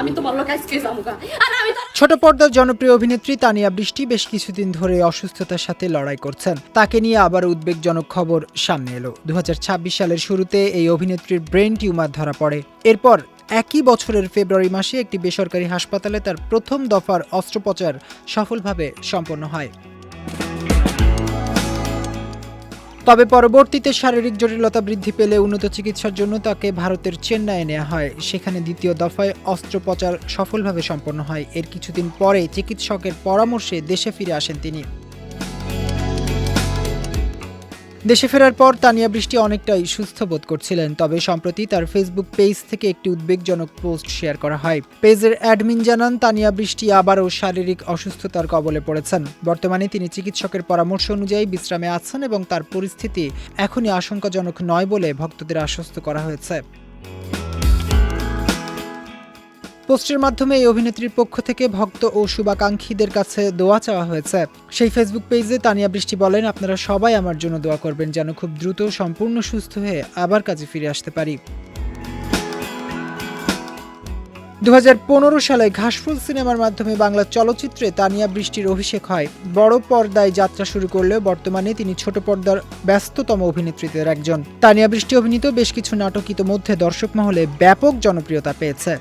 আমি তোমার লোক আজকে যামুগা আর আমি তো ছোট পর্দার জনপ্রিয় অভিনেত্রী তানিয়া বৃষ্টি বেশ কিছুদিন ধরে অসুস্থতার সাথে লড়াই করছেন। তাকে নিয়ে আবার উদ্বেগজনক খবর সামনে এলো। 2026 সালের শুরুতে এই অভিনেত্রীর ব্রেন টিউমার ধরা পড়ে। এরপর একই বছরের ফেব্রুয়ারি মাসে একটি বেসরকারি হাসপাতালে তার প্রথম দফার অস্ত্রোপচার সফলভাবে সম্পন্ন হয়। তবে পরবর্তীতে শারীরিক জটিলতা বৃদ্ধি পেলে উন্নত চিকিৎসার জন্য তাকে ভারতের চেন্নাইয়ে নেওয়া হয়। সেখানে দ্বিতীয় দফায় অস্ত্রোপচার সফলভাবে সম্পন্ন হয়। এর কিছুদিন পরে চিকিৎসকের পরামর্শে দেশে ফিরে আসেন তিনি। দেশে ফেরার পর তানিয়া বৃষ্টি অনেকটাই সুস্থ বোধ করছিলেন। তবে সম্প্রতি তার ফেসবুক পেজ থেকে একটি উদ্বেগজনক পোস্ট শেয়ার করা হয়। পেজের অ্যাডমিন জানান তানিয়া বৃষ্টি আবারও শারীরিক অসুস্থতার কবলে পড়েছেন। বর্তমানে তিনি চিকিৎসকের পরামর্শ অনুযায়ী বিশ্রামে আছেন এবং তার পরিস্থিতি এখনই আশঙ্কাজনক নয় বলে ভক্তদের আশ্বস্ত করা হয়েছে। পোস্টের মাধ্যমে এই অভিনেত্রীর পক্ষ থেকে ভক্ত ও শুভাকাঙ্ক্ষীদের কাছে দোয়া চাওয়া হয়েছে। সেই ফেসবুক পেজে তানিয়া বৃষ্টি বলেন, আপনারা সবাই আমার জন্য দোয়া করবেন যেন খুব দ্রুত সম্পূর্ণ সুস্থ হয়ে আবার কাজে ফিরে আসতে পারি। 2015 সালে ঘাসফুল সিনেমার মাধ্যমে বাংলা চলচ্চিত্রে তানিয়া বৃষ্টির অভিষেক হয়। বড় পর্দায় যাত্রা শুরু করলেও বর্তমানে তিনি ছোট পর্দার ব্যস্ততম অভিনেত্রীদের একজন। তানিয়া বৃষ্টি অভিনীত বেশ কিছু নাটক ইতোমধ্যে দর্শক মহলে ব্যাপক জনপ্রিয়তা পেয়েছে।